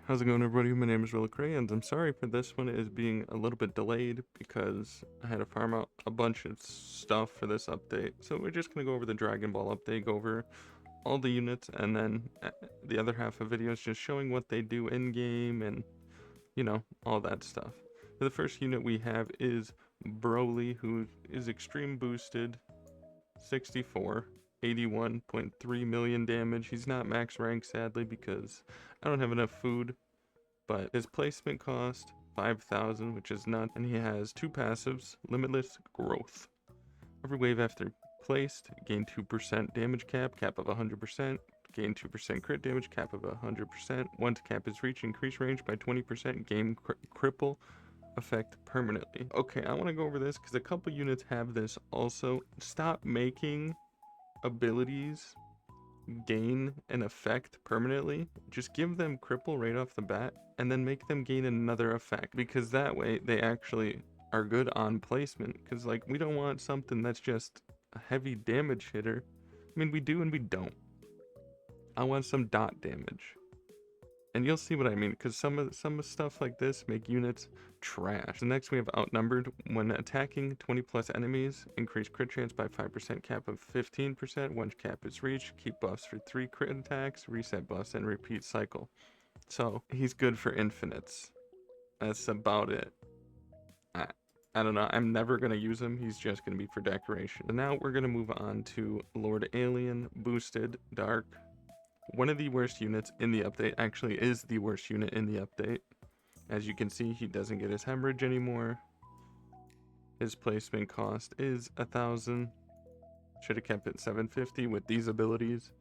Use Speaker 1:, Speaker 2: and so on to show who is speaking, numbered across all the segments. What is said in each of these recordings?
Speaker 1: How's it going, everybody? My name is RillaKurai, and I'm sorry for this one is being a little bit delayed because I had to farm out a bunch of stuff for this update. So we're just going to go over the Dragon Ball update, go over all the units, and then the other half of videos just showing what they do in-game and, you know, all that stuff. So the first unit we have is Broly, who is extreme boosted, 64. 81.3 million damage. He's not max rank, sadly, because I don't have enough food, but his placement cost 5,000, which is nuts, and he has two passives: limitless growth. Every wave after placed, gain 2% damage cap of 100%, gain 2% crit damage, cap of 100%. Once cap is reached, increase range by 20%, gain cripple effect permanently. Okay, I want to go over this because a couple units have this also. Stop making abilities gain an effect permanently. Just give them cripple right off the bat and then make them gain another effect, because that way they actually are good on placement. Because like, we don't want something that's just a heavy damage hitter. I mean, we do and we don't. I want some dot damage, and you'll see what I mean, because some of stuff like this make units trash. So next we have outnumbered. When attacking 20 plus enemies, increase crit chance by 5%, cap of 15%. Once cap is reached, keep buffs for 3 crit attacks, reset buffs, and repeat cycle. So he's good for infinites. That's about it. I don't know. I'm never going to use him. He's just going to be for decoration. So now we're going to move on to Lord Alien, boosted, dark. One of the worst units in the update, actually is the worst unit in the update. As you can see, he doesn't get his hemorrhage anymore. His placement cost is 1,000. Should have kept it 750 with these abilities.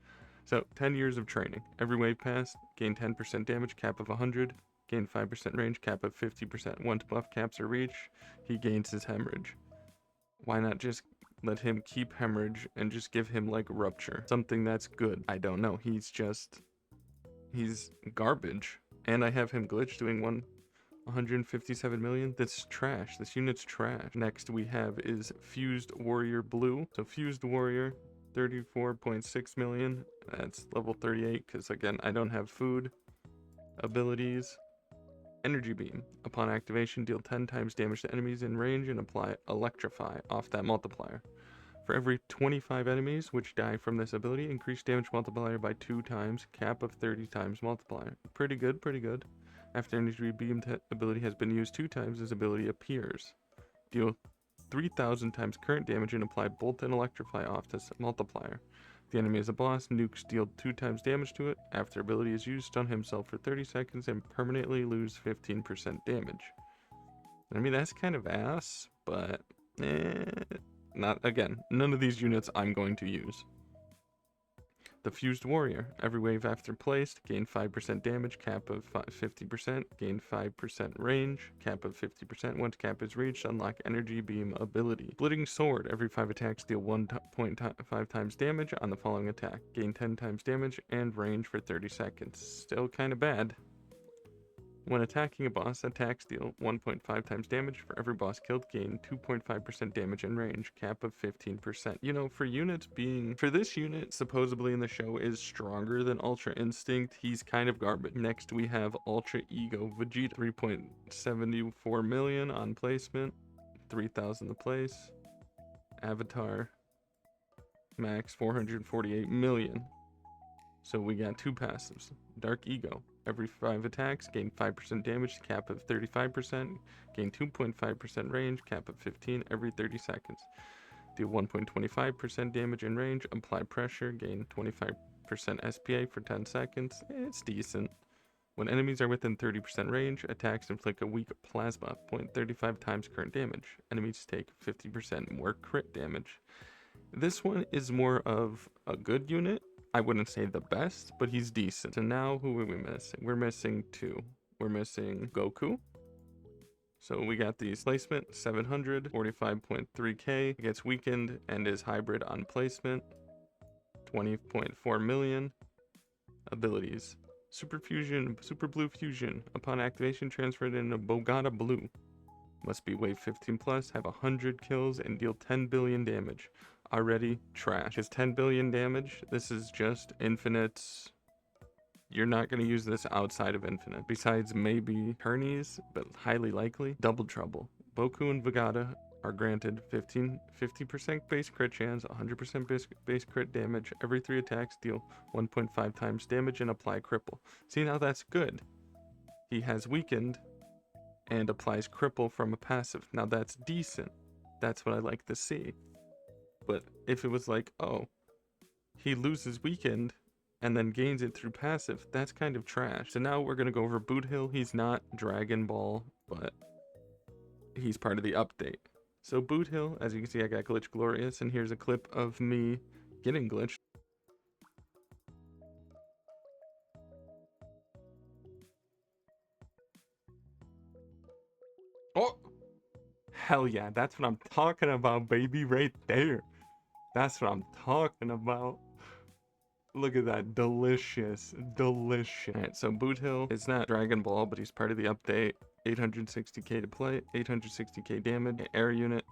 Speaker 1: So 10 years of training. Every wave pass, gain 10% damage, cap of 100. Gain 5% range, cap of 50%. Once buff caps are reached, he gains his hemorrhage. Why not just let him keep hemorrhage and just give him like rupture? Something that's good. I don't know. He's garbage. And I have him glitch doing 157 million. That's trash. This unit's trash. Next we have is Fused Warrior Blue. So Fused Warrior, 34.6 million. That's level 38 because again, I don't have food. Abilities. Energy Beam. Upon activation, deal 10 times damage to enemies in range and apply Electrify off that multiplier. For every 25 enemies which die from this ability, increase damage multiplier by 2 times, cap of 30 times multiplier. Pretty good, pretty good. After Energy Beam ability has been used 2 times, this ability appears. Deal 3,000 times current damage and apply Bolt and Electrify off this multiplier. If the enemy is a boss, nukes deal 2 times damage to it. After ability is used, stun himself for 30 seconds and permanently lose 15% damage. I mean, that's kind of ass, but not, again, none of these units I'm going to use. The Fused Warrior. Every wave after placed, gain 5% damage, cap of 50%, gain 5% range, cap of 50%. Once cap is reached, unlock Energy Beam ability. Splitting Sword. Every 5 attacks deal 1.5 times damage on the following attack. Gain 10 times damage and range for 30 seconds. Still kind of bad. When attacking a boss, attacks deal 1.5 times damage. For every boss killed, gain 2.5% damage and range, cap of 15%. You know, for this unit supposedly in the show is stronger than Ultra Instinct, he's kind of garbage. Next we have Ultra Ego Vegeta, 3.74 million on placement, 3,000 to place. Avatar, max 448 million. So we got 2 passives. Dark Ego. Every 5 attacks, gain 5% damage, cap of 35%, gain 2.5% range, cap of 15 every 30 seconds. Deal 1.25% damage in range, apply pressure, gain 25% SPA for 10 seconds. It's decent. When enemies are within 30% range, attacks inflict a weak plasma, 0.35 times current damage. Enemies take 50% more crit damage. This one is more of a good unit. I wouldn't say the best, but he's decent. So now who are we missing? We're missing 2. We're missing Goku. So we got these placement, 700, 45.3k, gets weakened and is hybrid on placement, 20.4 million. Abilities. Super Blue Fusion. Upon activation, transferred into Bogata Blue. Must be wave 15 plus, have 100 kills, and deal 10 billion damage. Already trash. His 10 billion damage, this is just infinite You're not going to use this outside of Infinite. Besides maybe Hernes, but highly likely, Double Trouble. Boku and Vegeta are granted 50% base crit chance, 100% base crit damage. Every 3 attacks deal 1.5 times damage and apply cripple. See, now that's good. He has weakened and applies cripple from a passive. Now that's decent. That's what I like to see. But if it was like, oh, he loses weakened and then gains it through passive, that's kind of trash. So now we're going to go over Boot Hill. He's not Dragon Ball, but he's part of the update. So Boot Hill, as you can see, I got Glitch Glorious, and here's a clip of me getting glitched. Oh! Hell yeah, that's what I'm talking about, baby, right there. That's what I'm talking about. Look at that, delicious, delicious. All right, so Boot Hill is not Dragon Ball, but he's part of the update. 860k to play, 860k damage, air unit,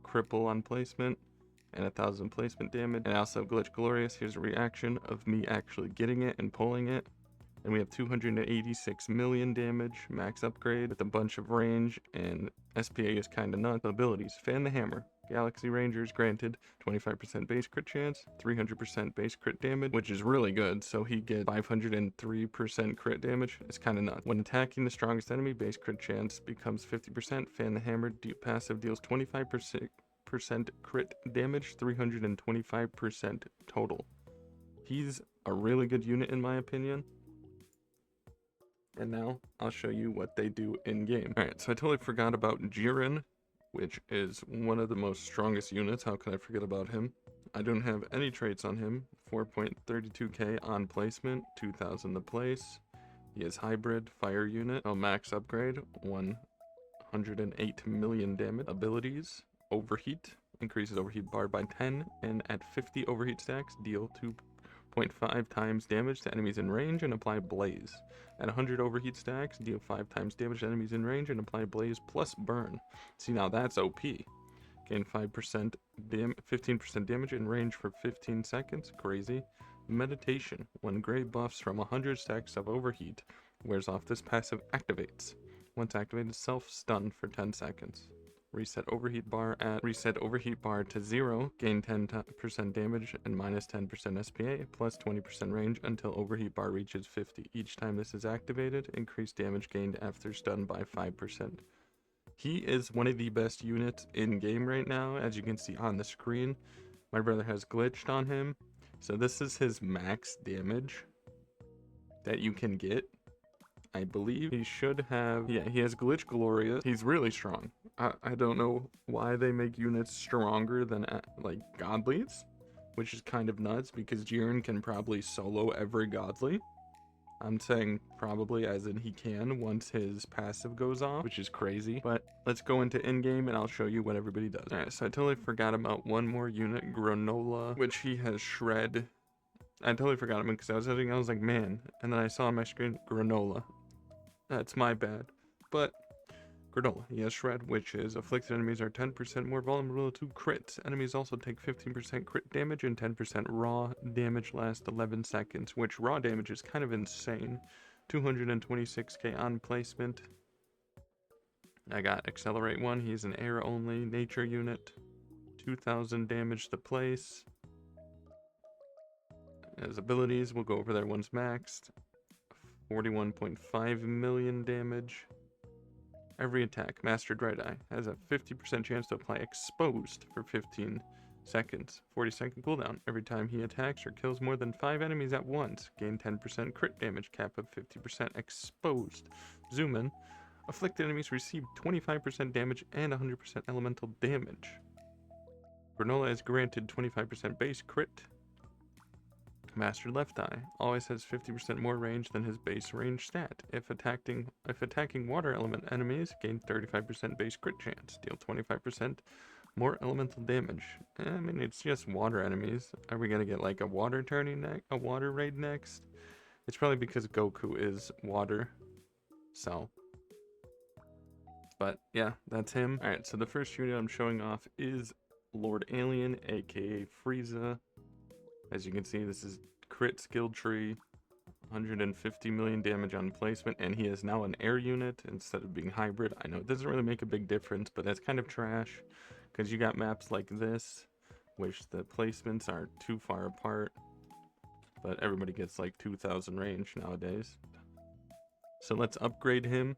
Speaker 1: cripple on placement, and 1000 placement damage. And also Glitch Glorious. Here's a reaction of me actually getting it and pulling it. And we have 286 million damage, max upgrade with a bunch of range, and SPA is kinda nuts. Abilities, Fan the Hammer. Galaxy Rangers granted 25% base crit chance, 300% base crit damage, which is really good. So he gets 503% crit damage. It's kind of nuts. When attacking the strongest enemy, base crit chance becomes 50%. Fan the Hammer passive deals 25% crit damage, 325% total. He's a really good unit in my opinion. And now I'll show you what they do in game. All right, so I totally forgot about Jiren, which is one of the most strongest units. How can I forget about him? I don't have any traits on him. 4.32k on placement, 2000 to place. He is hybrid fire unit. Oh, max upgrade, 108 million damage. Abilities, overheat, increases overheat bar by 10, and at 50 overheat stacks, deal 2.5 times damage to enemies in range and apply blaze. At 100 overheat stacks, deal 5 times damage to enemies in range and apply blaze plus burn. See, now that's OP. Gain 15% damage in range for 15 seconds. Crazy. Meditation. When gray buffs from 100 stacks of overheat wears off, this passive activates. Once activated, self-stun for 10 seconds. Reset overheat bar to 0, gain 10% damage and minus 10% SPA, plus 20% range until overheat bar reaches 50. Each time this is activated, increase damage gained after stun by 5%. He is one of the best units in game right now, as you can see on the screen. My brother has glitched on him, so this is his max damage that you can get. I believe he should have, yeah, he has Glitch Glorious. He's really strong. I don't know why they make units stronger than like godlies, which is kind of nuts because Jiren can probably solo every godly. I'm saying probably as in he can once his passive goes off, which is crazy. But let's go into in-game and I'll show you what everybody does. All right, so I totally forgot about one more unit, Granola, which he has Shred. I totally forgot him because I was like, man, and then I saw on my screen, Granola. That's my bad. But Granola, he has Shred, which is afflicted enemies are 10% more vulnerable to crits. Enemies also take 15% crit damage and 10% raw damage last 11 seconds, which raw damage is kind of insane. 226k on placement. I got Accelerate 1, he's an air only nature unit. 2000 damage to place. His abilities, we'll go over there once maxed. 41.5 million damage. Every attack, Master Dread-Eye, has a 50% chance to apply Exposed for 15 seconds. 40-second cooldown. Every time he attacks or kills more than 5 enemies at once, gain 10% crit damage, cap of 50%. Exposed. Zoom in. Afflicted enemies receive 25% damage and 100% elemental damage. Granola is granted 25% base crit. Master Left Eye always has 50% more range than his base range stat. If attacking water element enemies, gain 35% base crit chance. Deal 25% more elemental damage. I mean, it's just water enemies. Are we gonna get like a water raid next? It's probably because Goku is water. So, but yeah, that's him. All right, so the first unit I'm showing off is Lord Alien, aka Frieza. As you can see, this is crit skill tree, 150 million damage on placement, and he is now an air unit instead of being hybrid. I know it doesn't really make a big difference, but that's kind of trash because you got maps like this, which the placements are too far apart, but everybody gets like 2,000 range nowadays. So let's upgrade him.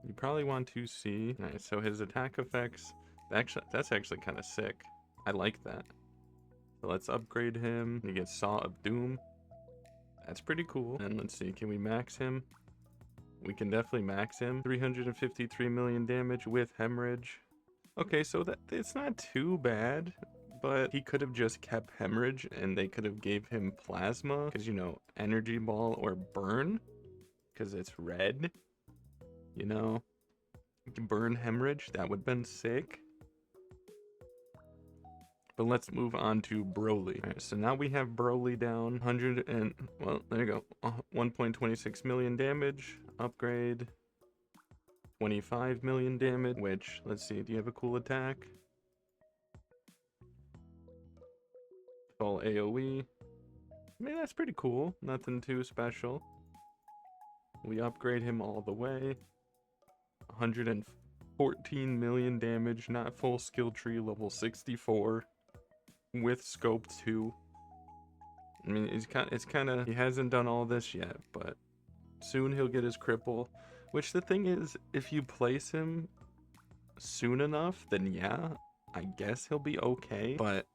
Speaker 1: You probably want to see. All right, so his attack effects, that's actually kind of sick. I like that. So let's upgrade him. He gets Saw of Doom. That's pretty cool. And let's see, can we max him? We can definitely max him. 353 million damage with hemorrhage. Okay, so it's not too bad, but he could have just kept hemorrhage and they could have gave him plasma, because, you know, energy ball or burn, because it's red. You know, burn hemorrhage, that would have been sick. But let's move on to Broly. All right, so now we have Broly down 100 and, well, there you go. 1.26 million damage. Upgrade. 25 million damage, which, let's see, do you have a cool attack? Full AoE. I mean, that's pretty cool. Nothing too special. We upgrade him all the way. 114 million damage, not full skill tree, level 64. With scope 2. I mean, it's kind of, he hasn't done all this yet, but soon he'll get his cripple. Which the thing is, if you place him soon enough, then yeah, I guess he'll be okay. But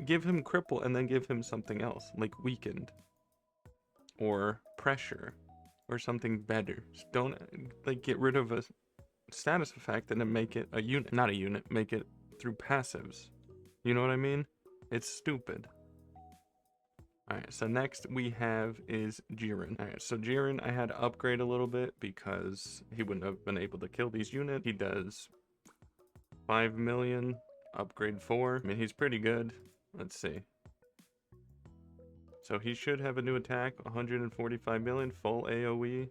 Speaker 1: give him cripple and then give him something else, like weakened or pressure or something better. Just don't like get rid of a status effect and then make it a unit, not a unit, make it through passives. You know what I mean? It's stupid. Alright, so next we have is Jiren. Alright, so Jiren I had to upgrade a little bit because he wouldn't have been able to kill these units. He does 5 million, upgrade 4. I mean, he's pretty good. Let's see. So he should have a new attack, 145 million, full AoE.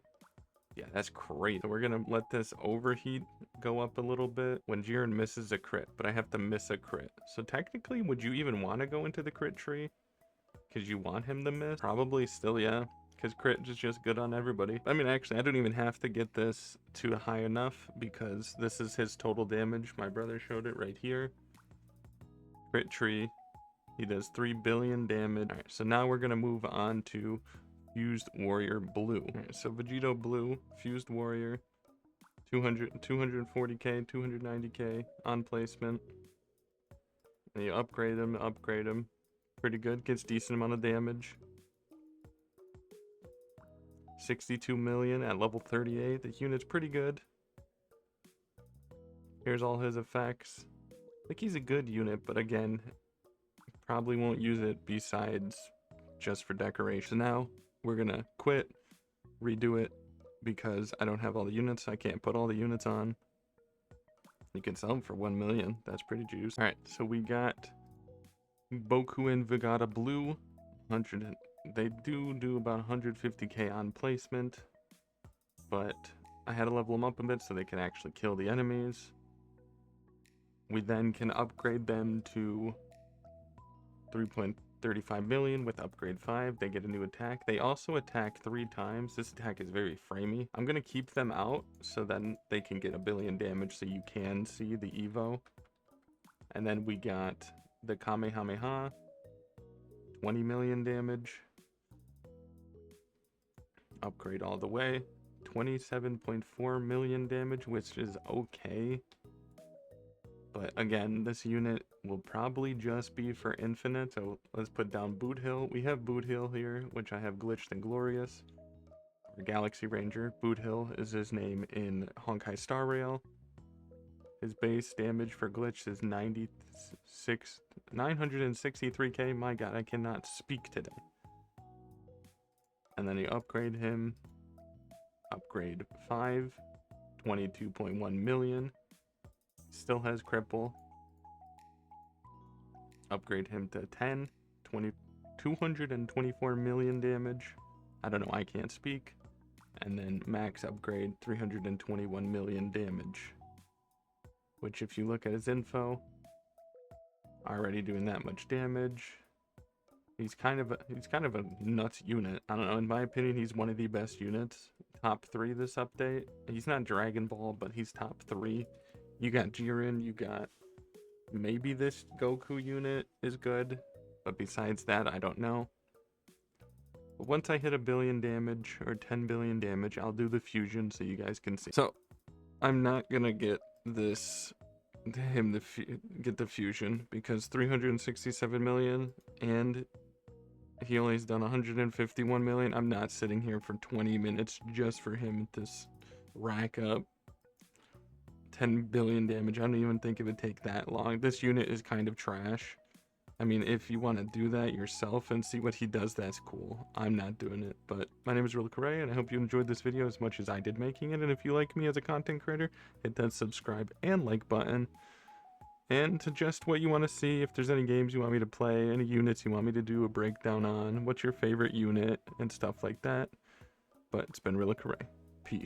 Speaker 1: Yeah, that's great. So we're gonna let this overheat go up a little bit when Jiren misses a crit, but I have to miss a crit. So technically, would you even want to go into the crit tree? Because you want him to miss? Probably still, yeah. Because crit is just good on everybody. I mean, actually, I don't even have to get this too high enough because this is his total damage. My brother showed it right here. Crit tree. He does 3 billion damage. Alright, so now we're gonna move on to Fused Warrior Blue. Alright, so Vegito Blue, Fused Warrior, 240k, 290k on placement. And you upgrade him, pretty good, gets decent amount of damage. 62 million at level 38. The unit's pretty good. Here's all his effects. Like, he's a good unit, but again, probably won't use it besides just for decoration. Now we're gonna quit, redo it, because I don't have all the units. I can't put all the units on. You can sell them for 1 million. That's pretty juice. All right, so we got Boku and Vegeta Blue. They do about 150k on placement, but I had to level them up a bit so they can actually kill the enemies. We then can upgrade them to 3.35 million with upgrade 5. They get a new attack. They also attack 3 times. This attack is very framey. I'm gonna keep them out so then they can get 1 billion damage so you can see the Evo. And then we got the Kamehameha, 20 million damage. Upgrade all the way. 27.4 million damage, which is okay. But again, this unit will probably just be for infinite. So let's put down Boot Hill. We have Boot Hill here, which I have glitched and glorious. Or Galaxy Ranger. Boot Hill is his name in Honkai Star Rail. His base damage for glitch is 963k. My god, I cannot speak today. And then you upgrade him. Upgrade 5. 22.1 million. Still has cripple. Upgrade him to 10. 224 million damage. I don't know, I can't speak. And then max upgrade 321 million damage. Which, if you look at his info, already doing that much damage. He's kind of a nuts unit. I don't know. In my opinion, he's one of the best units. Top 3 this update. He's not Dragon Ball, but he's top 3. You got Jiren. You got maybe this Goku unit is good, but besides that, I don't know. But once I hit 1 billion damage or 10 billion damage, I'll do the fusion so you guys can see. So I'm not gonna get this get the fusion because 367 million and he only has done 151 million. I'm not sitting here for 20 minutes just for him to rack up 10 billion damage. I don't even think it would take that long. This unit is kind of trash. I mean, if you want to do that yourself and see what he does, that's cool. I'm not doing it. But my name is RillaKurai, and I hope you enjoyed this video as much as I did making it. And if you like me as a content creator, hit that subscribe and like button. And suggest what you want to see, if there's any games you want me to play, any units you want me to do a breakdown on, what's your favorite unit, and stuff like that. But it's been RillaKurai.